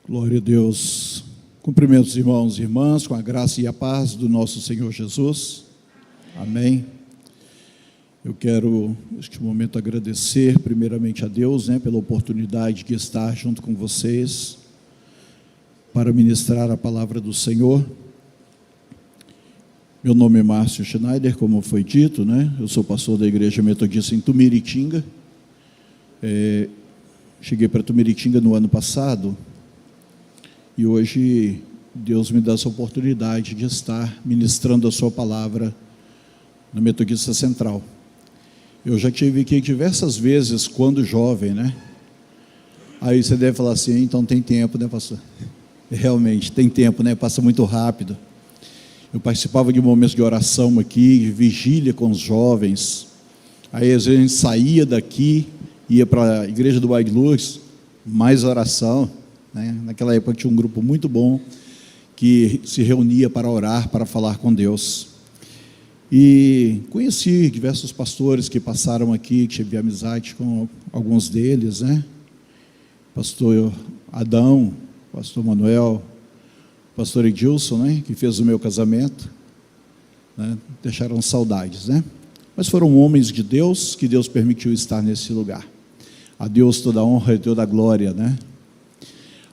Glória a Deus. Cumprimento os irmãos e irmãs com a graça e a paz do nosso Senhor Jesus. Amém. Eu quero, neste momento, agradecer primeiramente a Deus, pela oportunidade de estar junto com vocês para ministrar a palavra do Senhor. Meu nome é Márcio Schneider, como foi dito, Eu sou pastor da Igreja Metodista em Tumiritinga. Cheguei para Tumiritinga no ano passado e hoje Deus me dá essa oportunidade de estar ministrando a sua palavra na Metodista Central. Eu já estive aqui diversas vezes quando jovem, Aí você deve falar assim, então tem tempo, pastor? Realmente, tem tempo, Passa muito rápido. Eu participava de momentos de oração aqui, de vigília com os jovens. Aí às vezes a gente saía daqui, ia para a igreja do Bairro de Luz, mais oração, Naquela época tinha um grupo muito bom que se reunia para orar, para falar com Deus. E conheci diversos pastores que passaram aqui, que tive amizade com alguns deles, Pastor Adão, pastor Manuel, pastor Edilson, que fez o meu casamento, deixaram saudades, Mas foram homens de Deus, que Deus permitiu estar nesse lugar. A Deus toda a honra e toda a glória,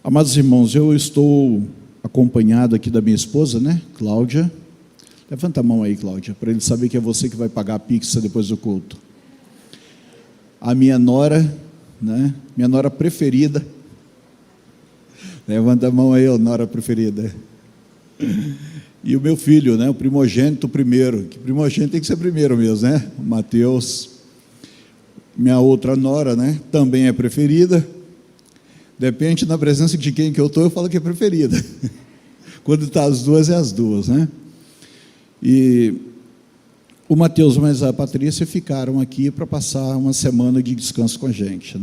Amados irmãos, eu estou acompanhado aqui da minha esposa, Cláudia. Levanta a mão aí, Cláudia, para ele saber que é você que vai pagar a pizza depois do culto. A minha nora, minha nora preferida. Levanta a mão aí, nora preferida. E o meu filho, o primogênito primeiro, que primogênito tem que ser primeiro mesmo, O Mateus. Minha outra nora, também é preferida. Depende na presença de quem que eu estou, eu falo que é preferida. Quando está as duas, é as duas, E o Mateus e a Patrícia ficaram aqui para passar uma semana de descanso com a gente,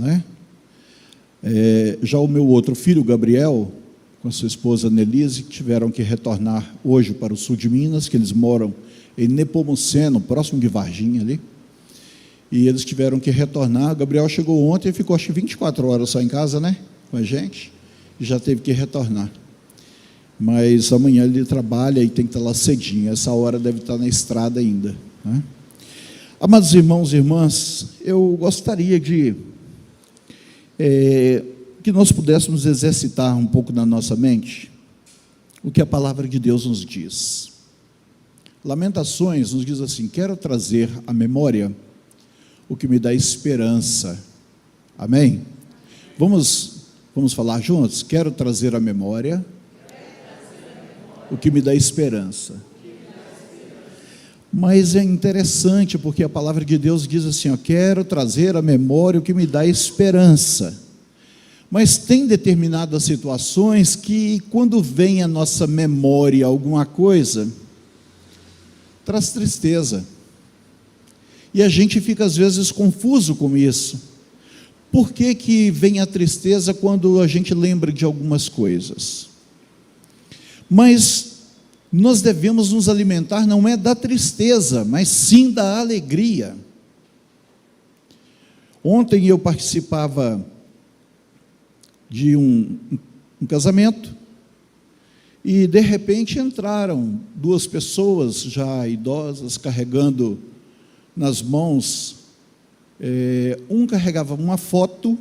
Já o meu outro filho, Gabriel, com a sua esposa Nelise, tiveram que retornar hoje para o sul de Minas, que eles moram em Nepomuceno, próximo de Varginha ali, e eles tiveram que retornar. Gabriel chegou ontem e ficou acho que 24 horas só em casa, com a gente, e já teve que retornar. Mas amanhã ele trabalha e tem que estar lá cedinho, essa hora deve estar na estrada ainda, Amados irmãos e irmãs, eu gostaria de que nós pudéssemos exercitar um pouco na nossa mente o que a palavra de Deus nos diz. Lamentações nos diz assim: quero trazer à memória o que me dá esperança. Amém? Vamos falar juntos? Quero trazer à memória o que me dá esperança. Mas é interessante porque a palavra de Deus diz assim, quero trazer à memória o que me dá esperança. Mas tem determinadas situações que, quando vem à nossa memória alguma coisa, traz tristeza. E a gente fica às vezes confuso com isso. Por que que vem a tristeza quando a gente lembra de algumas coisas? Mas nós devemos nos alimentar não é da tristeza, mas sim da alegria. Ontem eu participava de um casamento e de repente entraram duas pessoas já idosas carregando nas mãos, um carregava uma foto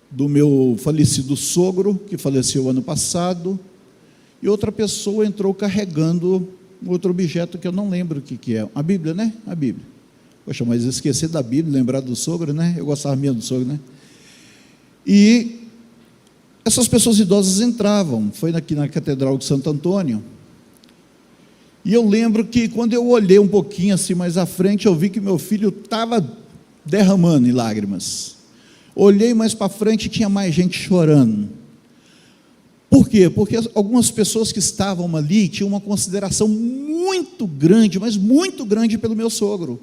do meu falecido sogro, que faleceu ano passado, e outra pessoa entrou carregando outro objeto que eu não lembro o que é, a Bíblia, A Bíblia. Poxa, mas esquecer da Bíblia, lembrar do sogro, Eu gostava mesmo do sogro, E essas pessoas idosas entravam, foi aqui na Catedral de Santo Antônio, e eu lembro que quando eu olhei um pouquinho assim mais à frente, eu vi que meu filho estava derramando em lágrimas. Olhei mais para frente e tinha mais gente chorando. Por quê? Porque algumas pessoas que estavam ali tinham uma consideração muito grande, mas muito grande pelo meu sogro.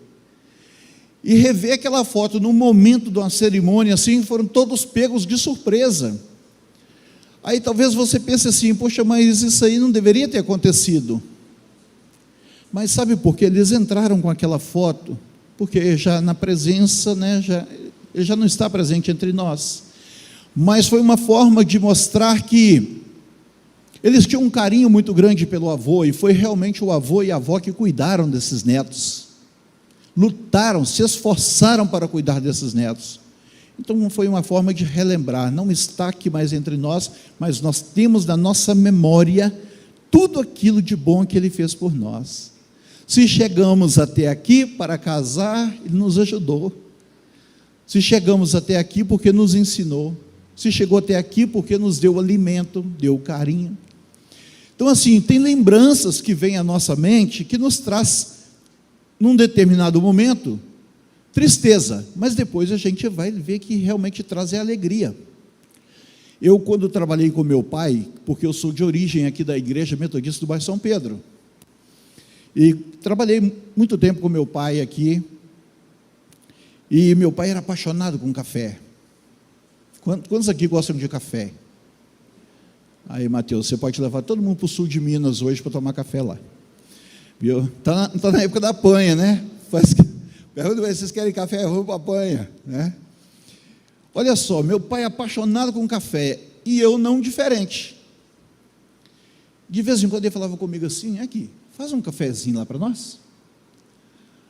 E rever aquela foto no momento de uma cerimônia assim, foram todos pegos de surpresa. Aí talvez você pense assim, poxa, mas isso aí não deveria ter acontecido. Mas sabe por que eles entraram com aquela foto? Porque já na presença, ele já não está presente entre nós. mas foi uma forma de mostrar que eles tinham um carinho muito grande pelo avô, e foi realmente o avô e a avó que cuidaram desses netos, lutaram, se esforçaram para cuidar desses netos. Então foi uma forma de relembrar, não está aqui mais entre nós, mas nós temos na nossa memória tudo aquilo de bom que ele fez por nós. Se chegamos até aqui para casar, ele nos ajudou. Se chegamos até aqui porque nos ensinou. Se chegou até aqui porque nos deu alimento, deu carinho. Então assim, tem lembranças que vêm à nossa mente, que nos traz, num determinado momento, tristeza, mas depois a gente vai ver que realmente traz alegria. Eu, quando trabalhei com meu pai, porque eu sou de origem aqui da Igreja Metodista do bairro São Pedro, e trabalhei muito tempo com meu pai aqui, e meu pai era apaixonado com café. Quantos aqui gostam de café? Aí, Mateus, você pode levar todo mundo para o sul de Minas hoje para tomar café lá. Está na época da panha, né? Pergunta, vocês querem café? Vamos para a panha, né? Olha só, meu pai é apaixonado com café, e eu não diferente. De vez em quando ele falava comigo assim, aqui, faz um cafezinho lá para nós.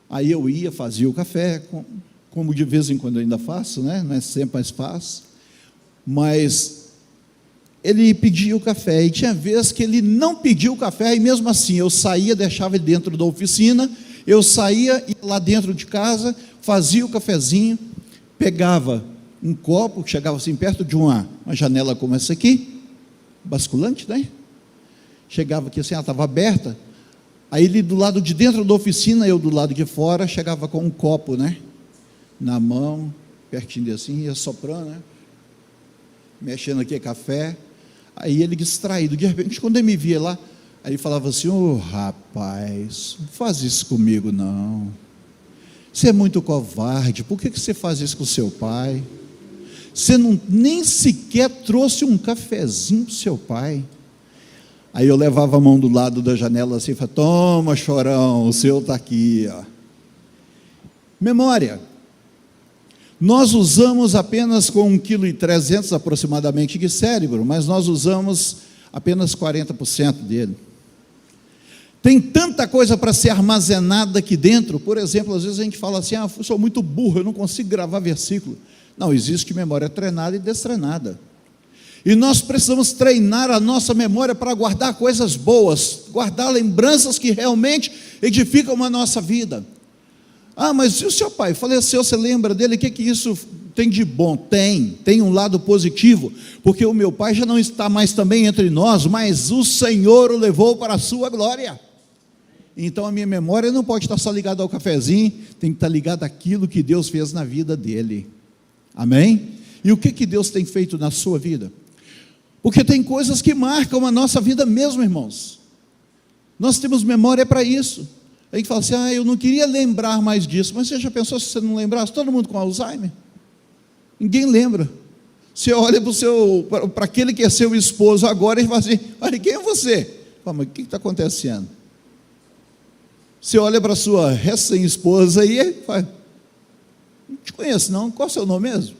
Aí eu ia, fazia o café, como de vez em quando eu ainda faço, né? Não é sempre, mas faço. Mas ele pedia o café, e tinha vezes que ele não pedia o café, e mesmo assim eu saía, deixava ele dentro da oficina, eu saía, ia lá dentro de casa, fazia o cafezinho, pegava um copo, que chegava assim perto de uma janela como essa aqui, basculante, né? Chegava aqui assim, ela estava aberta, aí ele do lado de dentro da oficina, eu do lado de fora, chegava com um copo, né? Na mão, pertinho de assim, ia soprando, né? Mexendo aqui café, aí ele distraído, de repente quando ele me via lá, aí ele falava assim, rapaz, não faz isso comigo não, você é muito covarde, por que você faz isso com seu pai? Você nem sequer trouxe um cafezinho para o seu pai. Aí eu levava a mão do lado da janela assim, e falava, toma chorão, o seu está aqui, ó. Memória, nós usamos apenas com 1,3 kg aproximadamente de cérebro, mas nós usamos apenas 40% dele. Tem tanta coisa para ser armazenada aqui dentro. Por exemplo, às vezes a gente fala assim, eu sou muito burro, eu não consigo gravar versículo. Não, existe memória treinada e destreinada. E nós precisamos treinar a nossa memória para guardar coisas boas, guardar lembranças que realmente edificam a nossa vida. Mas e o seu pai faleceu, você lembra dele? O que isso tem de bom? Tem um lado positivo, porque o meu pai já não está mais também entre nós, mas o Senhor o levou para a sua glória. Então a minha memória não pode estar só ligada ao cafezinho, tem que estar ligada àquilo que Deus fez na vida dele. Amém? E o que Deus tem feito na sua vida? Porque tem coisas que marcam a nossa vida mesmo, irmãos. Nós temos memória para isso. A gente fala assim, eu não queria lembrar mais disso, mas você já pensou se você não lembrasse? Todo mundo com Alzheimer? Ninguém lembra. Você olha para aquele que é seu esposo agora e fala assim, olha, quem é você? Fala, mas o que está acontecendo? Você olha para a sua recém-esposa e fala, não te conheço não, qual é o seu nome mesmo?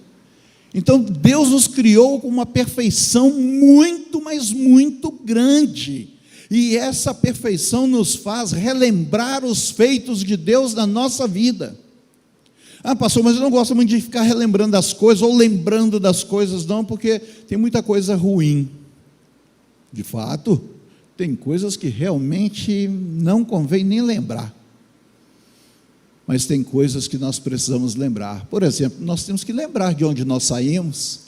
Então Deus nos criou com uma perfeição muito, mas muito grande, e essa perfeição nos faz relembrar os feitos de Deus na nossa vida. Pastor, mas eu não gosto muito de ficar relembrando das coisas, ou lembrando das coisas não, porque tem muita coisa ruim. De fato, tem coisas que realmente não convém nem lembrar, mas tem coisas que nós precisamos lembrar. Por exemplo, nós temos que lembrar de onde nós saímos.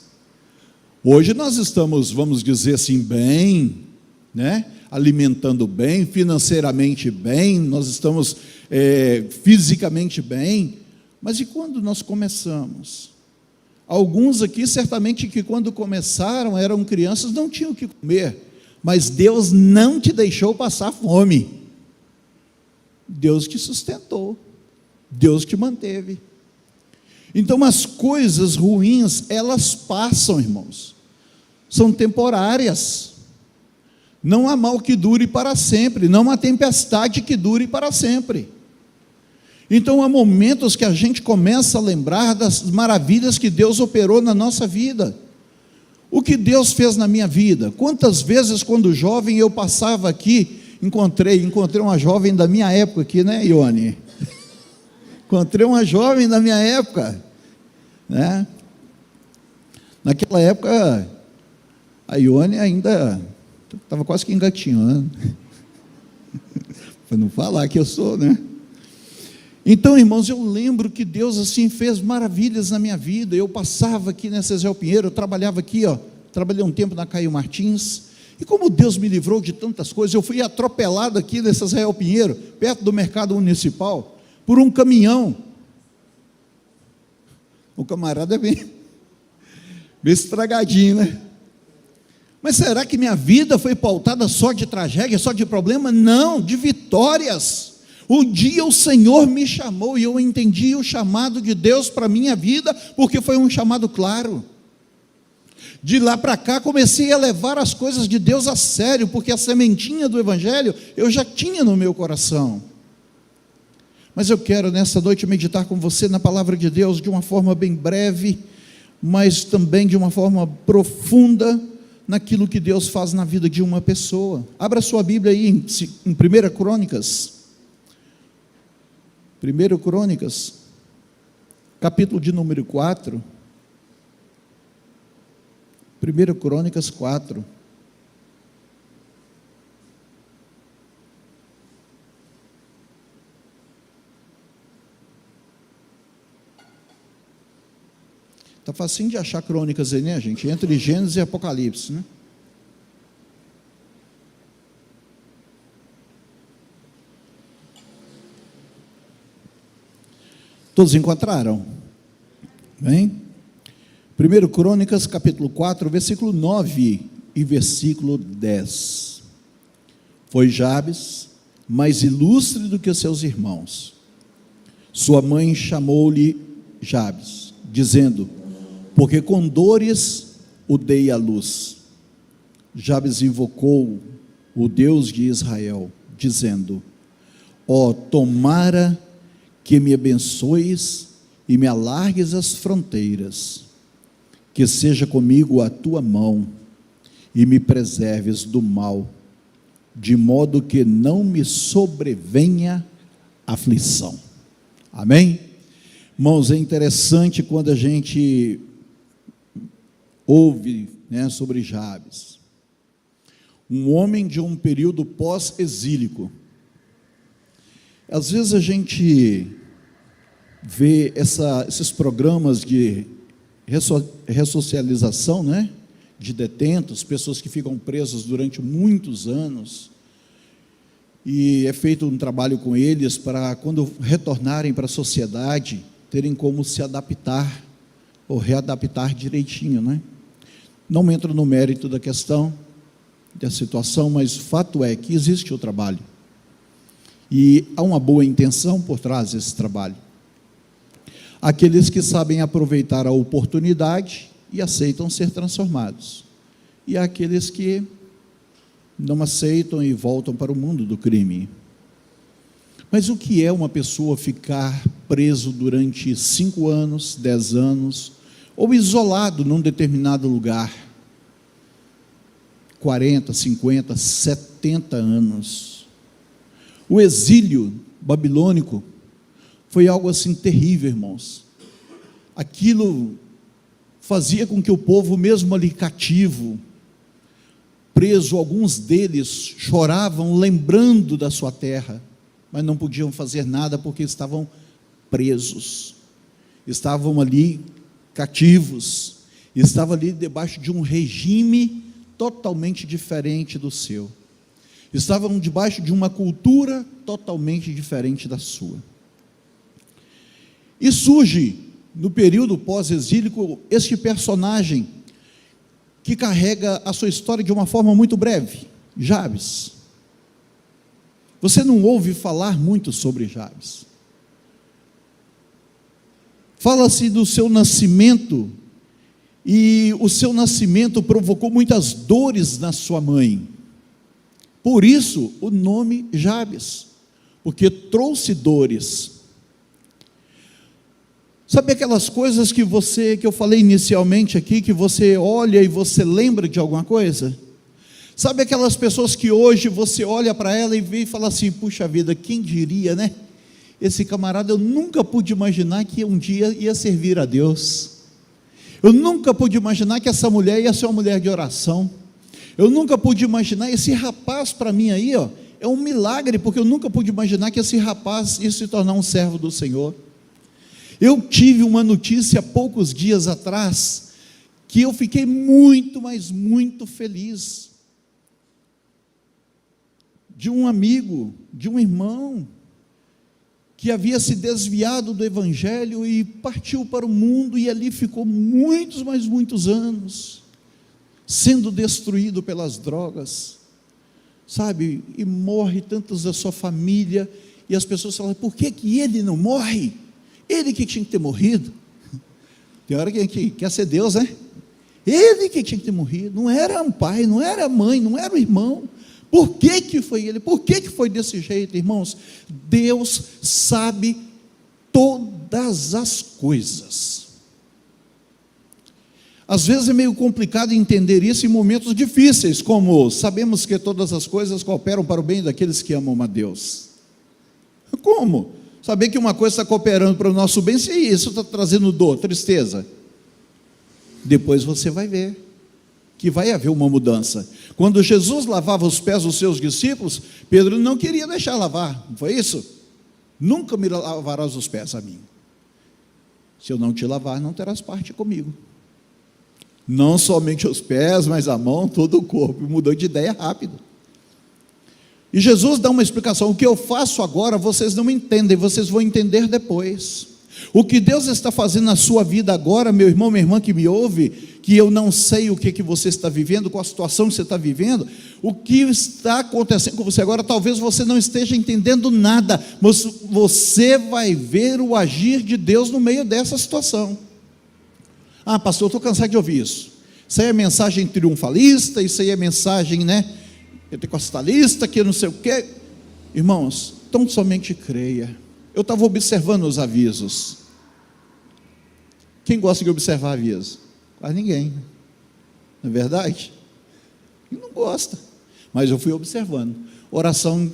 Hoje nós estamos, vamos dizer assim, bem, né? Alimentando bem, financeiramente bem, nós estamos fisicamente bem, mas e quando nós começamos? Alguns aqui, certamente que quando começaram, eram crianças, não tinham o que comer, mas Deus não te deixou passar fome, Deus te sustentou, Deus te manteve. Então as coisas ruins, elas passam, irmãos, são temporárias. Não há mal que dure para sempre, não há tempestade que dure para sempre. Então há momentos que a gente começa a lembrar das maravilhas que Deus operou na nossa vida. o que Deus fez na minha vida. Quantas vezes, quando jovem, eu passava aqui, encontrei uma jovem da minha época aqui, né, Ione? Encontrei uma jovem da minha época, né? Naquela época, a Ione ainda estava quase que engatinhando, para não falar que eu sou, né? Então, irmãos, eu lembro que Deus assim fez maravilhas na minha vida. Eu passava aqui nessa Zé Pinheiro, eu trabalhava aqui, trabalhei um tempo na Caio Martins, e como Deus me livrou de tantas coisas, eu fui atropelado aqui nessa Zé Pinheiro, perto do mercado municipal, por um caminhão. O camarada é bem estragadinho, né? Mas será que minha vida foi pautada só de tragédia, só de problema? Não, de vitórias. Um dia o Senhor me chamou e eu entendi o chamado de Deus para a minha vida, porque foi um chamado claro. De lá para cá comecei a levar as coisas de Deus a sério, porque a sementinha do Evangelho eu já tinha no meu coração. Mas eu quero nessa noite meditar com você na palavra de Deus de uma forma bem breve, mas também de uma forma profunda, naquilo que Deus faz na vida de uma pessoa. Abra sua Bíblia aí em 1 Crônicas. 1 Crônicas, capítulo de número 4. 1 Crônicas 4. Está facinho de achar crônicas aí, né, gente? Entre Gênesis e Apocalipse, né? Todos encontraram? Bem? 1 Crônicas, capítulo 4, versículo 9 e versículo 10. Foi Jabes mais ilustre do que seus irmãos. Sua mãe chamou-lhe Jabes, dizendo: porque com dores o dei à luz. Jabes invocou o Deus de Israel, dizendo: tomara que me abençoes e me alargues as fronteiras, que seja comigo a tua mão e me preserves do mal, de modo que não me sobrevenha aflição. Amém? Irmãos, é interessante quando a gente ouve, né, sobre Jabes, um homem de um período pós-exílico. Às vezes a gente vê esses programas de ressocialização, né, de detentos, pessoas que ficam presas durante muitos anos, e é feito um trabalho com eles para, quando retornarem para a sociedade, terem como se adaptar, ou readaptar direitinho, né? Não entro no mérito da questão, da situação, mas o fato é que existe o trabalho, e há uma boa intenção por trás desse trabalho. Aqueles que sabem aproveitar a oportunidade e aceitam ser transformados, e há aqueles que não aceitam e voltam para o mundo do crime. Mas o que é uma pessoa ficar preso durante 5 anos, 10 anos, ou isolado num determinado lugar, 40, 50, 70 anos? O exílio babilônico foi algo assim terrível, irmãos. Aquilo fazia com que o povo, mesmo ali cativo, preso, alguns deles choravam lembrando da sua terra, mas não podiam fazer nada porque estavam presos, estavam ali cativos, estavam ali debaixo de um regime totalmente diferente do seu, estavam debaixo de uma cultura totalmente diferente da sua. E surge, no período pós-exílico, este personagem que carrega a sua história de uma forma muito breve, Jabes. Você não ouve falar muito sobre Jabes. Fala-se do seu nascimento, e o seu nascimento provocou muitas dores na sua mãe. Por isso, o nome Jabes, porque trouxe dores. Sabe aquelas coisas que eu falei inicialmente aqui, que você olha e você lembra de alguma coisa? Sabe aquelas pessoas que hoje você olha para ela e vê e fala assim: puxa vida, quem diria, né? Esse camarada, eu nunca pude imaginar que um dia ia servir a Deus. Eu nunca pude imaginar que essa mulher ia ser uma mulher de oração. Eu nunca pude imaginar, esse rapaz para mim aí, ó, é um milagre, porque eu nunca pude imaginar que esse rapaz ia se tornar um servo do Senhor. Eu tive uma notícia há poucos dias atrás, que eu fiquei muito, mas muito feliz, de um amigo, de um irmão, que havia se desviado do Evangelho e partiu para o mundo, e ali ficou muitos, mas muitos anos, sendo destruído pelas drogas, sabe, e morre tantos da sua família, e as pessoas falam: por que ele não morre? Ele que tinha que ter morrido. Tem hora que a gente quer ser Deus, né? Ele que tinha que ter morrido, não era um pai, não era a mãe, não era o irmão. Por que foi ele? Por que foi desse jeito, irmãos? Deus sabe todas as coisas. Às vezes é meio complicado entender isso em momentos difíceis, como sabemos que todas as coisas cooperam para o bem daqueles que amam a Deus. Como? Saber que uma coisa está cooperando para o nosso bem, se isso está trazendo dor, tristeza. Depois você vai ver que vai haver uma mudança. Quando Jesus lavava os pés dos seus discípulos, Pedro não queria deixar lavar, não foi isso? Nunca me lavarás os pés a mim. Se eu não te lavar, não terás parte comigo. Não somente os pés, mas a mão, todo o corpo. Mudou de ideia rápido. E Jesus dá uma explicação: o que eu faço agora, vocês não entendem, vocês vão entender depois. O que Deus está fazendo na sua vida agora, meu irmão, minha irmã que me ouve, que eu não sei o que você está vivendo, qual a situação que você está vivendo, o que está acontecendo com você agora, talvez você não esteja entendendo nada, mas você vai ver o agir de Deus no meio dessa situação. Ah, pastor, eu estou cansado de ouvir isso. Isso aí é mensagem triunfalista, isso aí é mensagem, né, pentecostalista, que eu não sei o quê. Irmãos, tão somente creia. Eu estava observando os avisos. Quem gosta de observar avisos? Quase ninguém, não é verdade? Quem não gosta? Mas eu fui observando. Oração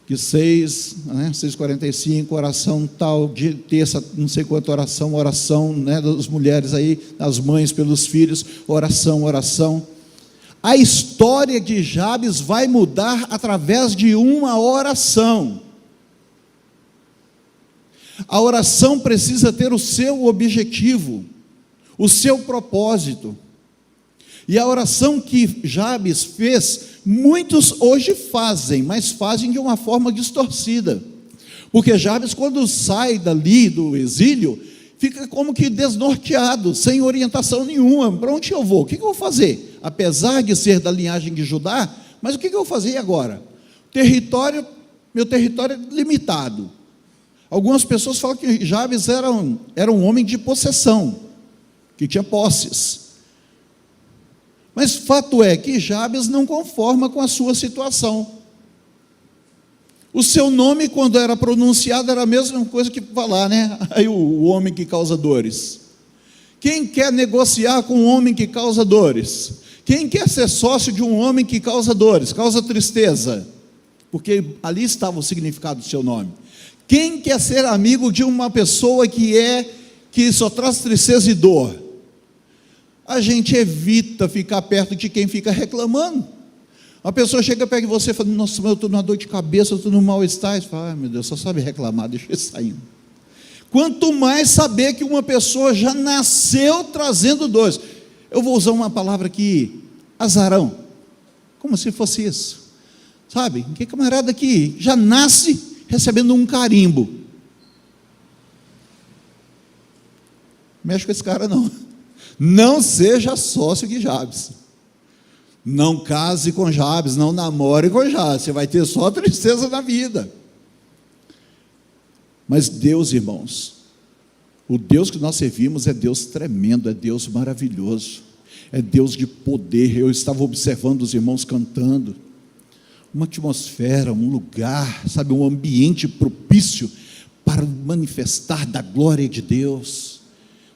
de 6h45, oração tal, de terça, não sei quanta oração, né, das mulheres aí, das mães pelos filhos, oração. A história de Jabes vai mudar através de uma oração. A oração precisa ter o seu objetivo, o seu propósito. E a oração que Jabes fez, muitos hoje fazem, mas fazem de uma forma distorcida. Porque Jabes, quando sai dali do exílio, fica como que desnorteado, sem orientação nenhuma. Para onde eu vou? O que eu vou fazer? Apesar de ser da linhagem de Judá, mas o que eu vou fazer agora? Meu território é limitado. Algumas pessoas falam que Jabes era um homem de possessão, que tinha posses. Mas fato é que Jabes não conforma com a sua situação. O seu nome, quando era pronunciado, era a mesma coisa que falar, né? Aí o homem que causa dores. Quem quer negociar com um homem que causa dores? Quem quer ser sócio de um homem que causa dores, causa tristeza? Porque ali estava o significado do seu nome. Quem quer ser amigo de uma pessoa que só traz tristeza e dor? A gente evita ficar perto de quem fica reclamando. Uma pessoa chega perto de você e fala: nossa, eu estou numa dor de cabeça, eu estou num mal-estar. E você fala: ai meu Deus, só sabe reclamar, deixa ele saindo. Quanto mais saber que uma pessoa já nasceu trazendo dores. Eu vou usar uma palavra aqui, azarão, como se fosse isso, sabe? Que camarada que já nasce recebendo um carimbo. Mexe com esse cara não. Não seja sócio de Jabes. Não case com Jabes, não namore com Jabes. Você vai ter só tristeza na vida. Mas Deus, irmãos, o Deus que nós servimos é Deus tremendo, é Deus maravilhoso, é Deus de poder. Eu estava observando os irmãos cantando. Uma atmosfera, um lugar, sabe, um ambiente propício para manifestar da glória de Deus,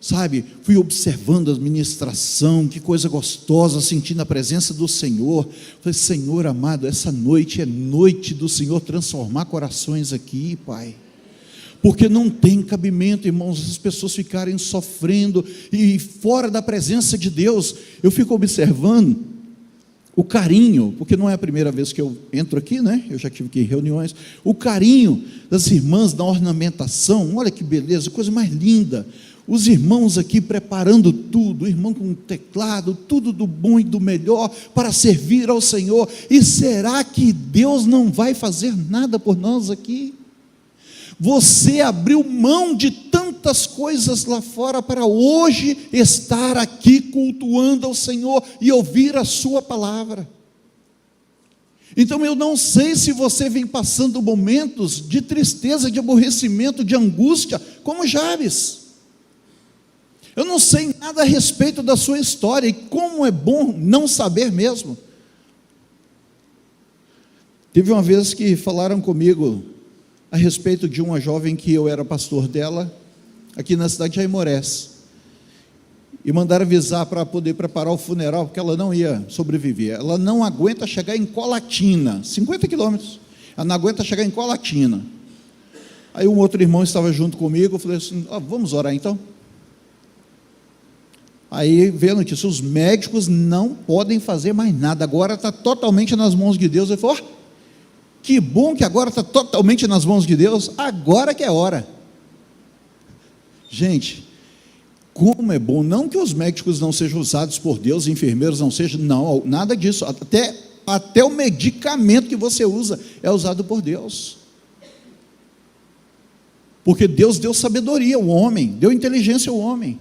sabe? Fui observando a ministração, que coisa gostosa, sentindo a presença do Senhor. Falei, Senhor amado, essa noite é noite do Senhor transformar corações aqui, Pai. Porque não tem cabimento, irmãos, as pessoas ficarem sofrendo e fora da presença de Deus. Eu fico observando o carinho, porque não é a primeira vez que eu entro aqui, né? Eu já tive aqui em reuniões. O carinho das irmãs na ornamentação, olha que beleza, coisa mais linda. Os irmãos aqui preparando tudo, o irmão com teclado, tudo do bom e do melhor para servir ao Senhor. E será que Deus não vai fazer nada por nós aqui? Você abriu mão de tantas coisas lá fora para hoje estar aqui cultuando ao Senhor e ouvir a sua palavra. Então eu não sei se você vem passando momentos de tristeza, de aborrecimento, de angústia, como Jabes. Eu não sei nada a respeito da sua história, e como é bom não saber mesmo. Teve uma vez que falaram comigo a respeito de uma jovem que eu era pastor dela, aqui na cidade de Aimorés, e mandaram avisar para poder preparar o funeral, porque ela não ia sobreviver. Ela não aguenta chegar em Colatina, 50 quilômetros, ela não aguenta chegar em Colatina. Aí um outro irmão estava junto comigo, eu falei assim, vamos orar então? Aí veio a notícia, os médicos não podem fazer mais nada, agora está totalmente nas mãos de Deus. Eu falei, que bom que agora está totalmente nas mãos de Deus, agora que é hora. Gente, como é bom, não que os médicos não sejam usados por Deus, enfermeiros não sejam, não, nada disso, até o medicamento que você usa é usado por Deus, porque Deus deu sabedoria ao homem, deu inteligência ao homem,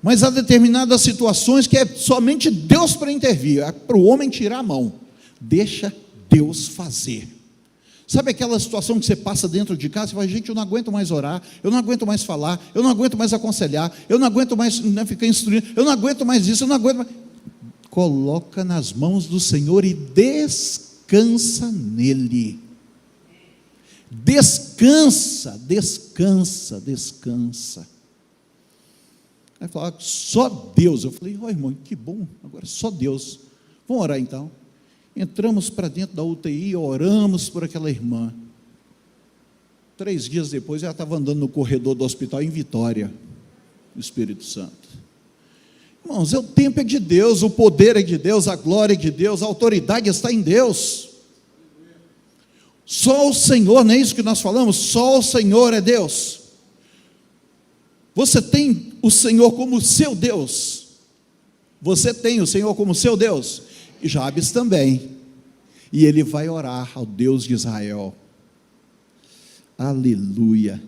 mas há determinadas situações que é somente Deus para intervir, é para o homem tirar a mão. Deixa Deus fazer. Sabe aquela situação que você passa dentro de casa e fala, gente, eu não aguento mais orar, eu não aguento mais falar, eu não aguento mais aconselhar, eu não aguento mais ficar instruindo, eu não aguento mais isso, eu não aguento mais. Coloca nas mãos do Senhor e descansa nele. Descansa, descansa, descansa. Aí falava, só Deus. Eu falei, irmão, que bom, agora só Deus. Vamos orar então. Entramos para dentro da UTI, oramos por aquela irmã. 3 dias depois, ela estava andando no corredor do hospital em Vitória, no Espírito Santo. Irmãos, o tempo é de Deus, o poder é de Deus, a glória é de Deus, a autoridade está em Deus. Só o Senhor, não é isso que nós falamos? Só o Senhor é Deus. Você tem o Senhor como seu Deus. Você tem o Senhor como seu Deus. E Jabes também, e ele vai orar ao Deus de Israel, aleluia,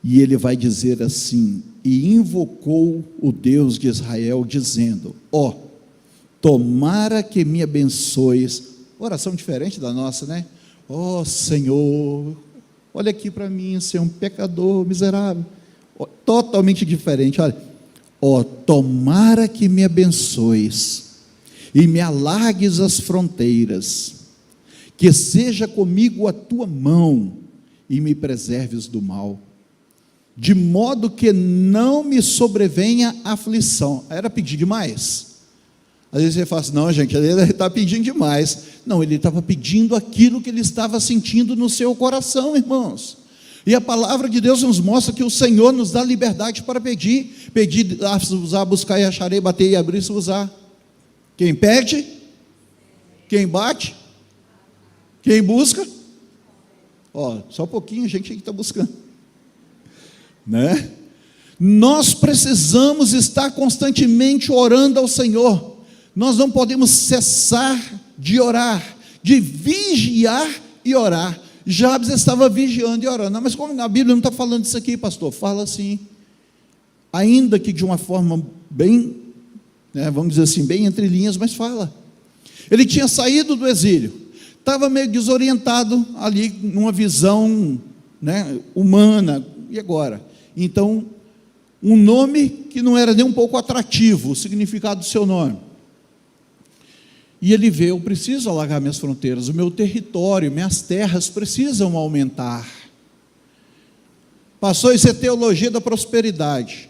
e ele vai dizer assim, e invocou o Deus de Israel, dizendo, tomara que me abençoes, oração diferente da nossa, né? Senhor, olha aqui para mim, ser um pecador miserável, totalmente diferente, olha, tomara que me abençoes, e me alargues as fronteiras, que seja comigo a tua mão, e me preserves do mal, de modo que não me sobrevenha aflição. Era pedir demais? Às vezes você fala assim, não gente, ele está pedindo demais. Não, ele estava pedindo aquilo que ele estava sentindo no seu coração, irmãos. E a palavra de Deus nos mostra que o Senhor nos dá liberdade para pedir, usar, buscar e acharei, bater e abrir se usar. Quem pede, quem bate, quem busca, só um pouquinho a gente que está buscando, né? Nós precisamos estar constantemente orando ao Senhor, nós não podemos cessar de orar, de vigiar e orar. Jabes estava vigiando e orando, mas como a Bíblia não está falando disso aqui, pastor? Fala assim, ainda que de uma forma bem, vamos dizer assim, bem entre linhas, mas fala. Ele tinha saído do exílio, estava meio desorientado ali, numa visão humana, e agora? Então, um nome que não era nem um pouco atrativo, o significado do seu nome. E ele vê, eu preciso alargar minhas fronteiras, o meu território, minhas terras precisam aumentar. Passou a ser teologia da prosperidade.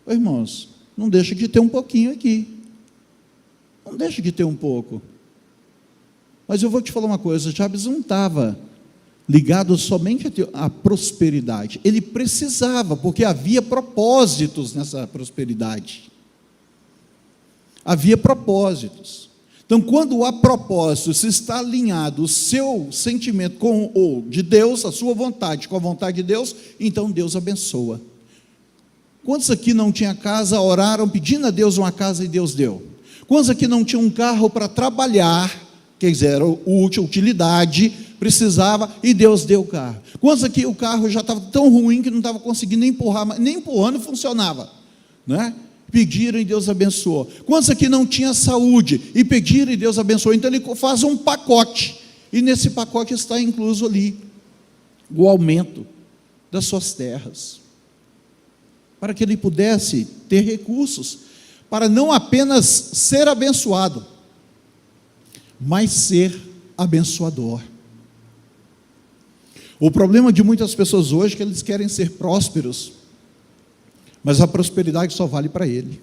Ô, irmãos, não deixa de ter um pouquinho aqui. Não deixa de ter um pouco. Mas eu vou te falar uma coisa, Jabes não estava ligado somente à prosperidade. Ele precisava, porque havia propósitos nessa prosperidade. Havia propósitos. Então, quando há propósito, se está alinhado o seu sentimento com o de Deus, a sua vontade com a vontade de Deus, então Deus abençoa. Quantos aqui não tinham casa, oraram pedindo a Deus uma casa e Deus deu? Quantos aqui não tinham um carro para trabalhar, quer dizer, era útil, utilidade, precisava, e Deus deu o carro? Quantos aqui o carro já estava tão ruim que não estava conseguindo nem empurrar, nem empurrando funcionava, né? Pediram e Deus abençoou. Quantos aqui não tinha saúde e pediram e Deus abençoou? Então ele faz um pacote, e nesse pacote está incluso ali o aumento das suas terras, para que ele pudesse ter recursos, para não apenas ser abençoado, mas ser abençoador. O problema de muitas pessoas hoje é que eles querem ser prósperos, mas a prosperidade só vale para ele.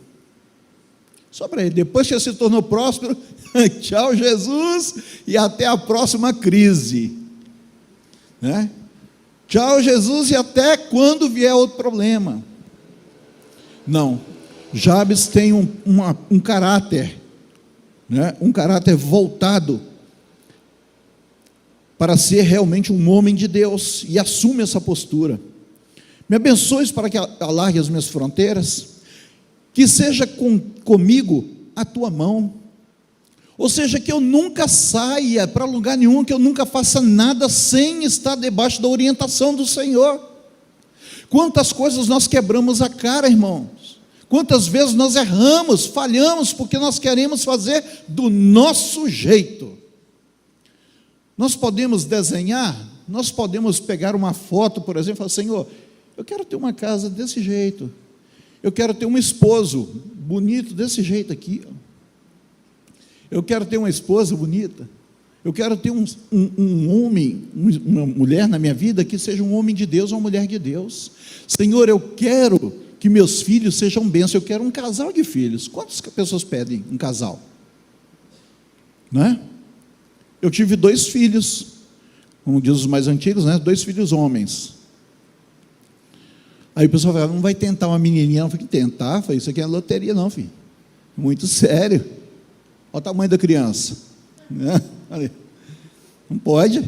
Só para ele. Depois que ele se tornou próspero, tchau Jesus, e até a próxima crise, né? Tchau Jesus, e até quando vier outro problema. Não, Jabes tem um caráter, né? Um caráter voltado para ser realmente um homem de Deus, e assume essa postura. Me abençoes para que alargue as minhas fronteiras, que seja comigo a tua mão, ou seja, que eu nunca saia para lugar nenhum, que eu nunca faça nada sem estar debaixo da orientação do Senhor. Quantas coisas nós quebramos a cara, irmãos, quantas vezes nós erramos, falhamos, porque nós queremos fazer do nosso jeito. Nós podemos desenhar, nós podemos pegar uma foto, por exemplo, e falar: Senhor, eu quero ter uma casa desse jeito, eu quero ter um esposo bonito desse jeito aqui, eu quero ter uma esposa bonita, eu quero ter um homem, uma mulher na minha vida que seja um homem de Deus, uma mulher de Deus. Senhor, eu quero que meus filhos sejam bênçãos, eu quero um casal de filhos. Quantas pessoas pedem um casal? Não é? Eu tive 2 filhos, como diz os mais antigos, né? 2 filhos homens. Aí o pessoal fala: não vai tentar uma menininha? Eu falei: tentar? Eu falei: isso aqui não é loteria não, filho. Muito sério. Olha o tamanho da criança. Não pode.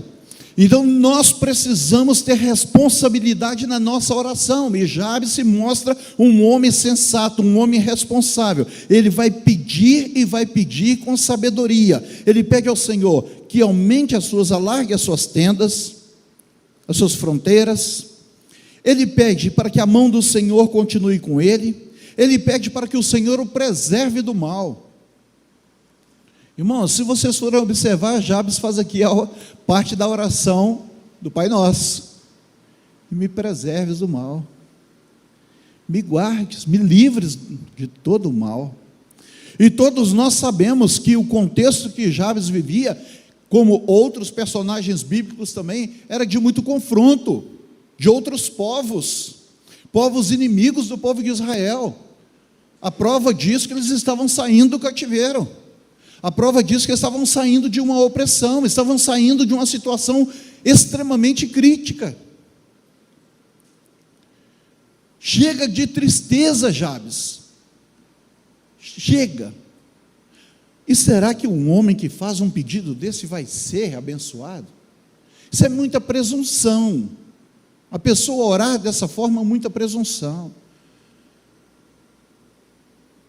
Então nós precisamos ter responsabilidade na nossa oração, e Jabes se mostra um homem sensato, um homem responsável. Ele vai pedir, e vai pedir com sabedoria. Ele pede ao Senhor que aumente alargue as suas tendas, as suas fronteiras. Ele pede para que a mão do Senhor continue com ele. Ele pede para que o Senhor o preserve do mal. Irmãos, se vocês forem observar, Jabes faz aqui a parte da oração do Pai Nosso: me preserves do mal, me guardes, me livres de todo o mal. E todos nós sabemos que o contexto que Jabes vivia, como outros personagens bíblicos também, era de muito confronto de outros povos inimigos do povo de Israel. A prova disso que eles estavam saindo do cativeiro. A prova disso que eles estavam saindo de uma opressão, estavam saindo de uma situação extremamente crítica. Chega de tristeza, Jabes. Chega. E será que um homem que faz um pedido desse vai ser abençoado? Isso é muita presunção. A pessoa orar dessa forma é muita presunção.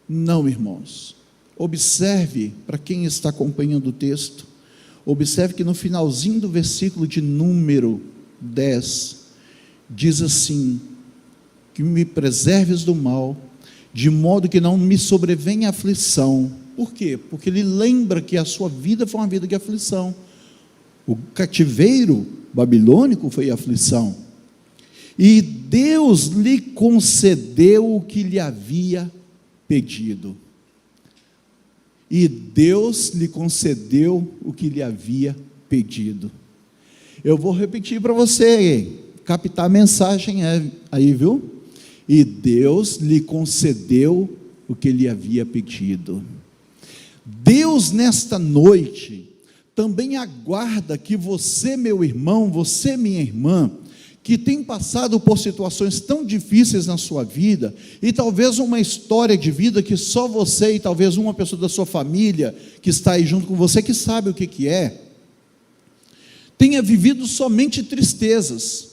Não, irmãos. Observe, para quem está acompanhando o texto, observe que no finalzinho do versículo de número 10, diz assim: que me preserves do mal, de modo que não me sobrevenha aflição. Por quê? Porque ele lembra que a sua vida foi uma vida de aflição. O cativeiro babilônico foi aflição. E Deus lhe concedeu o que lhe havia pedido. E Deus lhe concedeu o que lhe havia pedido. Eu vou repetir para você, captar a mensagem aí, viu? E Deus lhe concedeu o que lhe havia pedido. Deus, nesta noite, também aguarda que você, meu irmão, você, minha irmã, que tem passado por situações tão difíceis na sua vida, e talvez uma história de vida que só você e talvez uma pessoa da sua família, que está aí junto com você, que sabe o que é, tenha vivido somente tristezas.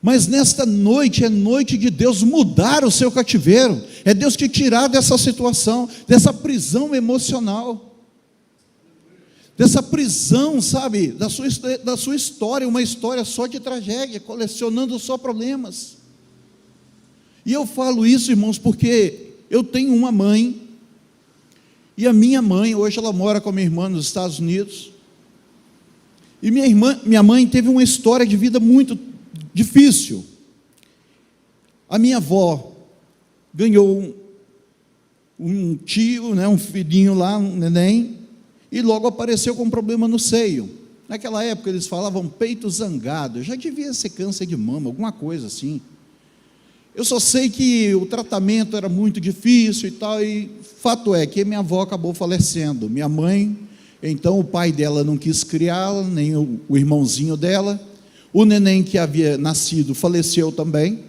Mas nesta noite é noite de Deus mudar o seu cativeiro, é Deus te tirar dessa situação, dessa prisão emocional, dessa prisão, sabe, da sua história, uma história só de tragédia, colecionando só problemas. E eu falo isso, irmãos, porque eu tenho uma mãe, e a minha mãe, hoje ela mora com a minha irmã nos Estados Unidos, e minha mãe teve uma história de vida muito difícil. A minha avó ganhou um tio, um filhinho lá, um neném, e logo apareceu com um problema no seio. Naquela época eles falavam peito zangado, já devia ser câncer de mama, alguma coisa assim. Eu só sei que o tratamento era muito difícil e tal, e fato é que minha avó acabou falecendo. Minha mãe, então o pai dela não quis criá-la, nem o irmãozinho dela. O neném que havia nascido faleceu também.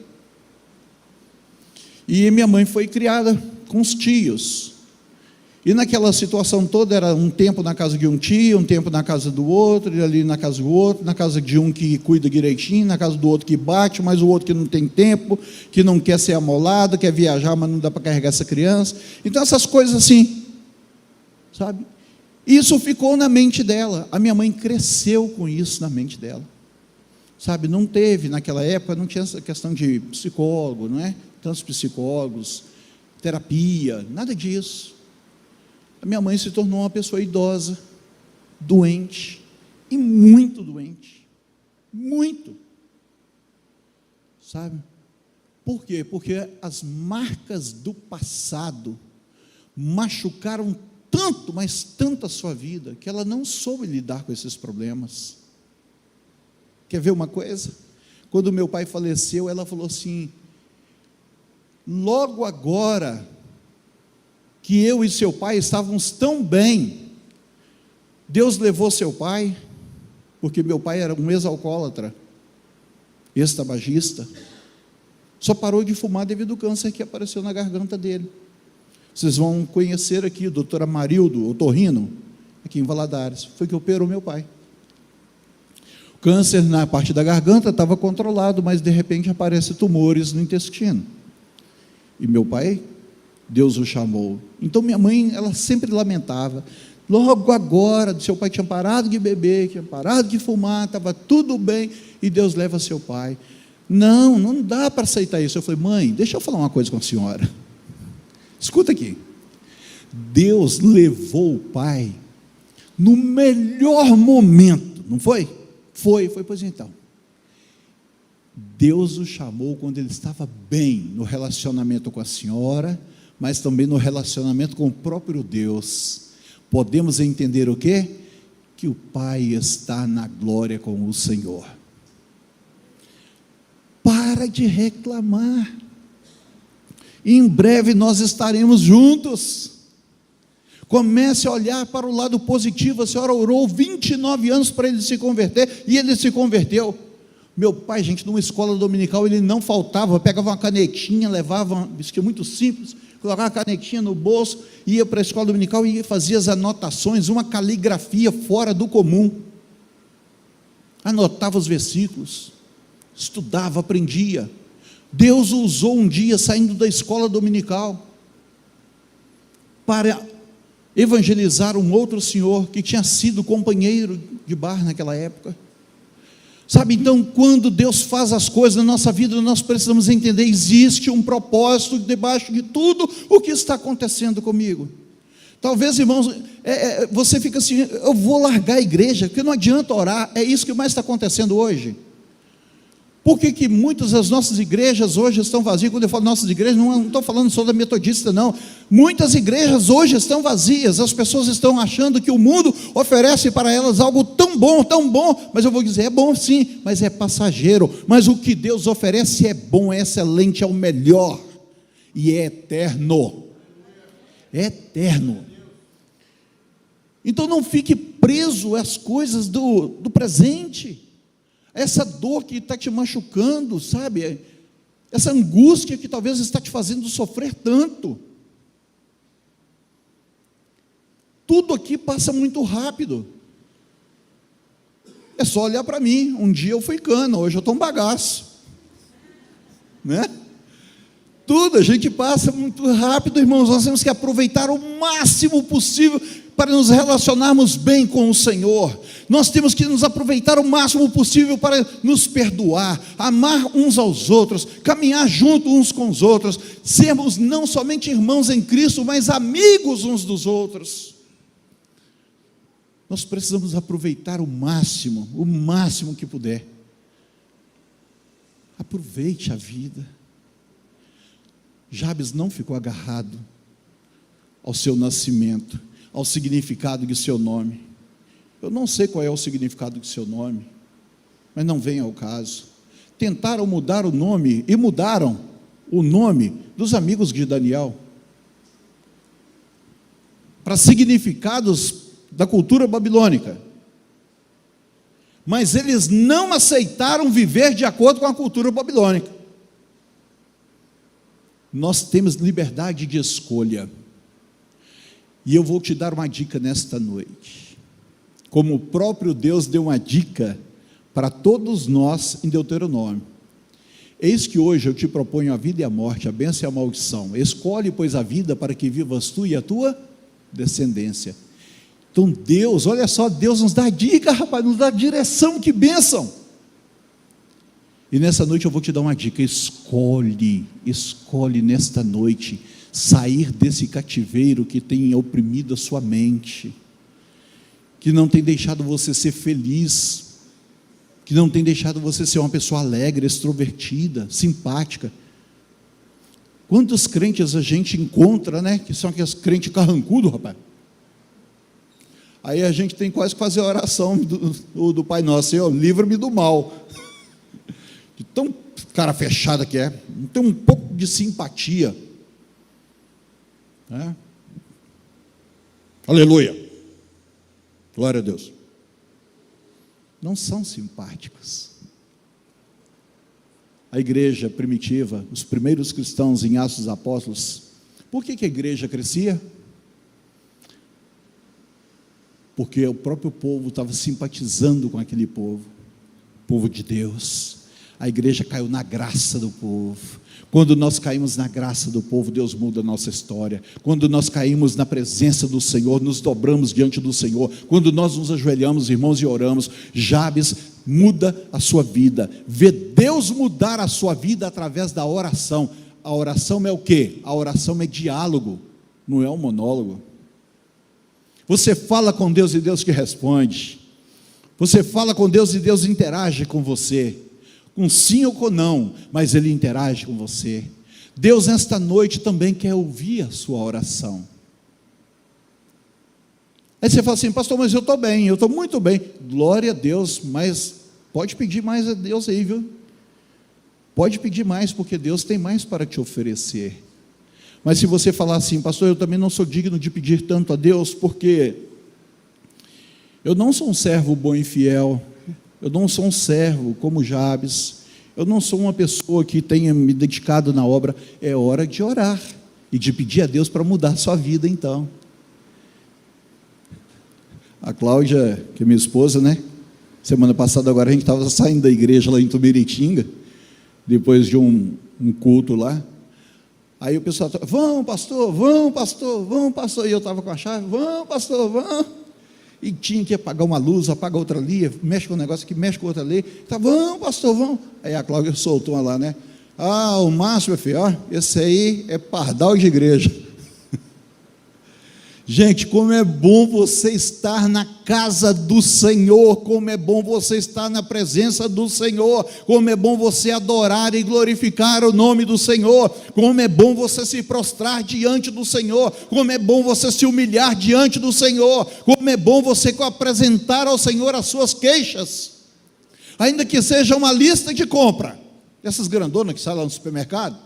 E minha mãe foi criada com os tios. E naquela situação toda, era um tempo na casa de um tio, um tempo na casa do outro, e ali na casa do outro, na casa de um que cuida direitinho, na casa do outro que bate, mas o outro que não tem tempo, que não quer ser amolado, quer viajar, mas não dá para carregar essa criança. Então essas coisas assim, sabe? Isso ficou na mente dela. A minha mãe cresceu com isso na mente dela. Sabe, não teve, naquela época, não tinha essa questão de psicólogo, não é? Tantos psicólogos, terapia, nada disso. A minha mãe se tornou uma pessoa idosa, doente, e muito doente, muito, sabe? Por quê? Porque as marcas do passado machucaram tanto, mas tanto a sua vida, que ela não soube lidar com esses problemas. Quer ver uma coisa? Quando meu pai faleceu, ela falou assim: logo agora que eu e seu pai estávamos tão bem, Deus levou seu pai, porque meu pai era um ex-alcoólatra, ex-tabagista, só parou de fumar devido ao câncer que apareceu na garganta dele. Vocês vão conhecer aqui o doutor Amarildo Otorrino, aqui em Valadares, foi que operou meu pai. O câncer na parte da garganta estava controlado, mas de repente aparecem tumores no intestino. E meu pai, Deus o chamou. Então minha mãe, ela sempre lamentava, logo agora, seu pai tinha parado de beber, tinha parado de fumar, estava tudo bem, e Deus leva seu pai. Não dá para aceitar isso. Eu falei: mãe, deixa eu falar uma coisa com a senhora, escuta aqui, Deus levou o pai no melhor momento, não foi? Foi, pois então. Deus o chamou quando ele estava bem no relacionamento com a senhora, mas também no relacionamento com o próprio Deus. Podemos entender o quê? Que o Pai está na glória com o Senhor. Para de reclamar. Em breve nós estaremos juntos. Comece a olhar para o lado positivo. A senhora orou 29 anos para ele se converter, e ele se converteu. Meu pai, gente, numa escola dominical, ele não faltava, pegava uma canetinha, levava, vestia muito simples, colocava a canetinha no bolso, ia para a escola dominical e fazia as anotações, uma caligrafia fora do comum, anotava os versículos, estudava, aprendia. Deus o usou um dia, saindo da escola dominical, para evangelizar um outro senhor, que tinha sido companheiro de bar naquela época. Sabe, então, quando Deus faz as coisas na nossa vida, nós precisamos entender, existe um propósito debaixo de tudo o que está acontecendo comigo. Talvez, irmãos, você fica assim: eu vou largar a igreja, porque não adianta orar. É isso que mais está acontecendo hoje. Por que muitas das nossas igrejas hoje estão vazias? Quando eu falo nossas igrejas, não estou falando só da metodista, não. Muitas igrejas hoje estão vazias. As pessoas estão achando que o mundo oferece para elas algo tão bom, mas eu vou dizer, é bom sim, mas é passageiro. Mas o que Deus oferece é bom, é excelente, é o melhor, e é eterno. É eterno. Então não fique preso às coisas do presente, essa dor que está te machucando, sabe? Essa angústia que talvez está te fazendo sofrer tanto. Tudo aqui passa muito rápido. É só olhar para mim. Um dia eu fui cana, hoje eu estou um bagaço, né? Tudo, a gente passa muito rápido, irmãos. Nós temos que aproveitar o máximo possível para nos relacionarmos bem com o Senhor. Nós temos que nos aproveitar o máximo possível para nos perdoar, amar uns aos outros, caminhar junto uns com os outros, sermos não somente irmãos em Cristo, mas amigos uns dos outros. Nós precisamos aproveitar o máximo que puder. Aproveite a vida. Jabes não ficou agarrado ao seu nascimento, ao significado de seu nome. Eu não sei qual é o significado de seu nome, mas não vem ao caso. Tentaram mudar o nome, e mudaram o nome dos amigos de Daniel, para significados da cultura babilônica. Mas eles não aceitaram viver de acordo com a cultura babilônica. Nós temos liberdade de escolha. E eu vou te dar uma dica nesta noite. Como o próprio Deus deu uma dica para todos nós em Deuteronômio. Eis que hoje eu te proponho a vida e a morte, a bênção e a maldição. Escolhe, pois, a vida para que vivas tu e a tua descendência. Então Deus, olha só, Deus nos dá dica, rapaz, nos dá direção, que bênção. E nessa noite eu vou te dar uma dica: escolhe nesta noite sair desse cativeiro que tem oprimido a sua mente, que não tem deixado você ser feliz, que não tem deixado você ser uma pessoa alegre, extrovertida, simpática. Quantos crentes a gente encontra, né, que são aqueles crentes carrancudos, rapaz? Aí a gente tem quase que fazer a oração do Pai Nosso: Senhor, livra-me do mal. De tão cara fechada que é, não tem um pouco de simpatia, né? Aleluia, glória a Deus. Não são simpáticos. A igreja primitiva, os primeiros cristãos em Atos dos Apóstolos, por que a igreja crescia? Porque o próprio povo estava simpatizando com aquele povo de Deus. A igreja caiu na graça do povo. Quando nós caímos na graça do povo, Deus muda a nossa história. Quando nós caímos na presença do Senhor, nos dobramos diante do Senhor, quando nós nos ajoelhamos, irmãos, e oramos, Jabes muda a sua vida. Vê Deus mudar a sua vida através da oração. A oração é o quê? A oração é diálogo, não é um monólogo. Você fala com Deus e Deus te responde. Você fala com Deus e Deus interage com você, com sim ou com não, mas Ele interage com você. Deus nesta noite também quer ouvir a sua oração. Aí você fala assim: pastor, mas eu estou bem, eu estou muito bem. Glória a Deus, mas pode pedir mais a Deus aí, viu? Pode pedir mais, porque Deus tem mais para te oferecer. Mas se você falar assim: pastor, eu também não sou digno de pedir tanto a Deus, porque eu não sou um servo bom e fiel, eu não sou um servo como Jabes, eu não sou uma pessoa que tenha me dedicado na obra. É hora de orar e de pedir a Deus para mudar a sua vida. Então, a Cláudia, que é minha esposa, né, semana passada agora a gente estava saindo da igreja lá em Tumiritinga, depois de um culto lá. Aí o pessoal: vamos pastor, vamos pastor, vamos pastor. E eu estava com a chave: vamos pastor, vamos. E tinha que apagar uma luz, apaga outra ali, mexe com um negócio aqui, mexe com outra ali. Tá, vamos pastor, vamos. Aí a Cláudia soltou uma lá, né? O Márcio, meu filho, esse aí é pardal de igreja. Gente, como é bom você estar na casa do Senhor, como é bom você estar na presença do Senhor, como é bom você adorar e glorificar o nome do Senhor, como é bom você se prostrar diante do Senhor, como é bom você se humilhar diante do Senhor, como é bom você apresentar ao Senhor as suas queixas, ainda que seja uma lista de compra, essas grandonas que saem lá no supermercado,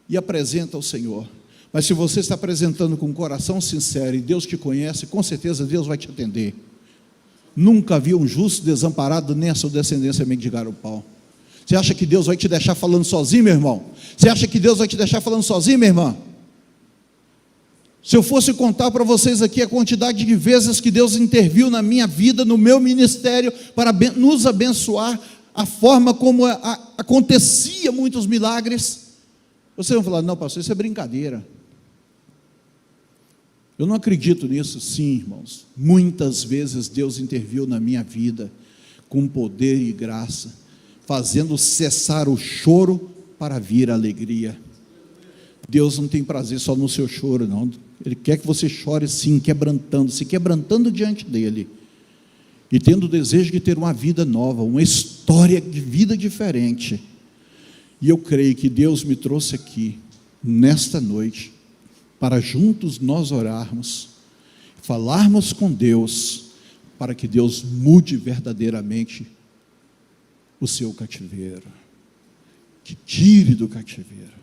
e apresenta ao Senhor. Mas se você está apresentando com um coração sincero, e Deus te conhece, com certeza Deus vai te atender. Nunca vi um justo desamparado, nem a sua descendência mendigar o pão. Você acha que Deus vai te deixar falando sozinho, meu irmão? Você acha que Deus vai te deixar falando sozinho, minha irmã? Se eu fosse contar para vocês aqui a quantidade de vezes que Deus interviu na minha vida, no meu ministério, para nos abençoar, a forma como acontecia muitos milagres, vocês vão falar: não, pastor, isso é brincadeira. Eu não acredito nisso. Sim, irmãos, muitas vezes Deus interviu na minha vida, com poder e graça, fazendo cessar o choro para vir a alegria. Deus não tem prazer só no seu choro, não. Ele quer que você chore sim, se quebrantando diante dEle, e tendo o desejo de ter uma vida nova, uma história de vida diferente. E eu creio que Deus me trouxe aqui, nesta noite, para juntos nós orarmos, falarmos com Deus, para que Deus mude verdadeiramente o seu cativeiro, que tire do cativeiro.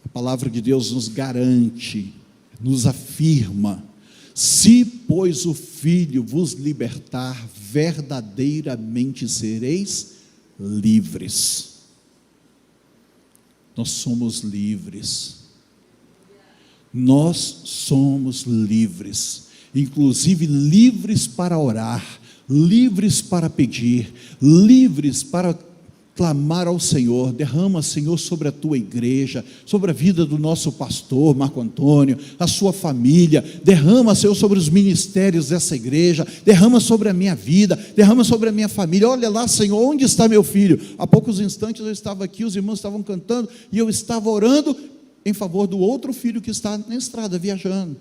A palavra de Deus nos garante, nos afirma: se, pois, o Filho vos libertar, verdadeiramente sereis livres. Nós somos livres. Nós somos livres, inclusive livres para orar, livres para pedir, livres para clamar ao Senhor. Derrama, Senhor, sobre a tua igreja, sobre a vida do nosso pastor Marco Antônio, a sua família. Derrama, Senhor, sobre os ministérios dessa igreja. Derrama sobre a minha vida, derrama sobre a minha família. Olha lá, Senhor, onde está meu filho? Há poucos instantes eu estava aqui, os irmãos estavam cantando e eu estava orando em favor do outro filho que está na estrada viajando.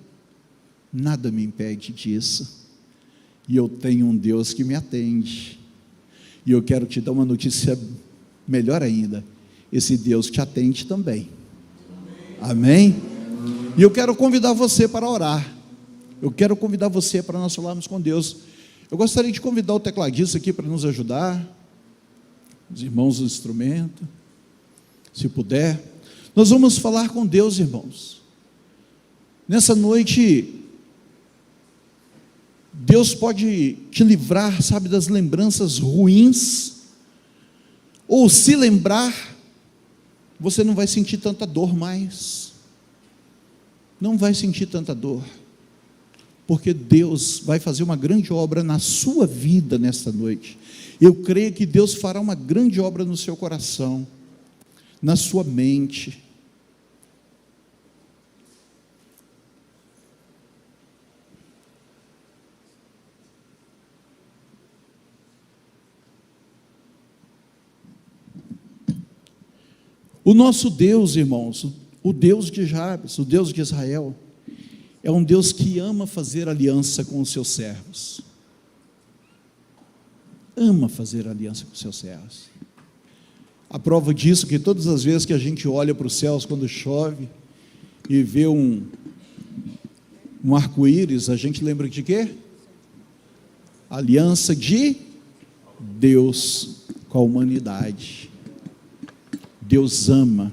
Nada me impede disso, e eu tenho um Deus que me atende, e eu quero te dar uma notícia melhor ainda: esse Deus te atende também. Amém? E eu quero convidar você para orar, eu quero convidar você para nós falarmos com Deus. Eu gostaria de convidar o tecladista aqui para nos ajudar, os irmãos do instrumento, se puder. Nós vamos falar com Deus, irmãos. Nessa noite, Deus pode te livrar, sabe, das lembranças ruins, ou se lembrar, você não vai sentir tanta dor mais, não vai sentir tanta dor, porque Deus vai fazer uma grande obra na sua vida nesta noite. Eu creio que Deus fará uma grande obra no seu coração, na sua mente. O nosso Deus, irmãos, o Deus de Jabes, o Deus de Israel, é um Deus que ama fazer aliança com os seus servos. Ama fazer aliança com os seus servos. A prova disso é que todas as vezes que a gente olha para os céus quando chove e vê um arco-íris, a gente lembra de quê? Aliança de Deus com a humanidade. Deus ama